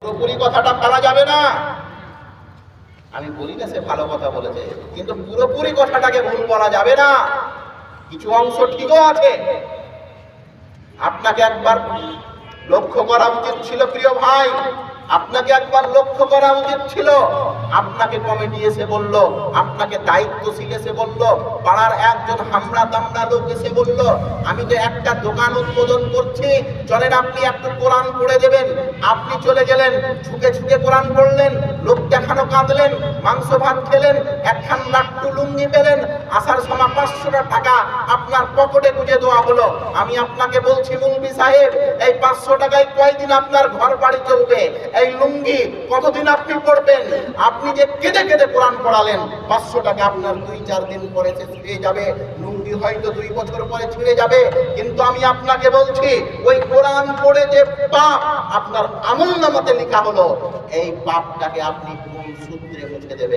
পুরোপুরি কথাটা পারা যাবে না। আমি বলি না সে ভালো কথা বলেছে, কিন্তু পুরোপুরি কথাটাকে ভুল বলা যাবে না। কিছু অংশ ঠিকও আছে। আপনাকে একবার লক্ষ্য করা উচিত ছিল প্রিয় ভাই, আপনাকে একবার লক্ষ্য করা উচিত ছিল। আপনাকে কমিটি এসে বলল, আপনাকে দায়িত্বশীল এসে বলল, পাড়ার একজন হামলা দামড়া লোক এসে বলল, আমি তো একটা দোকান উদ্বোধন করছি, চলেন আপনি একটু কোরআন পড়ে দেবেন। আপনি চলে গেলেন, ঝুঁকে ঝুঁকে কোরআন পড়লেন, লোক দেখানো কাঁদলেন, মাংস ভাত খেলেন, একখান লাট্টু লুঙ্গি পেলেন, আসার সময় 500 টাকা আপনার পকেটে গুঁজে দেওয়া হলো। আমি আপনাকে বলছি মুলবি সাহেব, এই 500 টাকায় কয়দিন আপনার ঘর বাড়ি চলবে? এই লুঙ্গি কতদিন আপনি পড়বেন? আপনি যে কেঁদে কেঁদে কোরআন পড়ালেন, 500 টাকা আপনার 2-4 দিন পরে ছিঁড়ে যাবে, লুঙ্গি হয়তো 2 বছর পরে ছিঁড়ে যাবে। কিন্তু আমি আপনাকে বলছি, ওই কোরআন পড়ে যে পাপ আপনার আমলনামাতে লেখা হলো, এই পাপটাকে আপনি কোন সূত্রে মুছে দেবেন?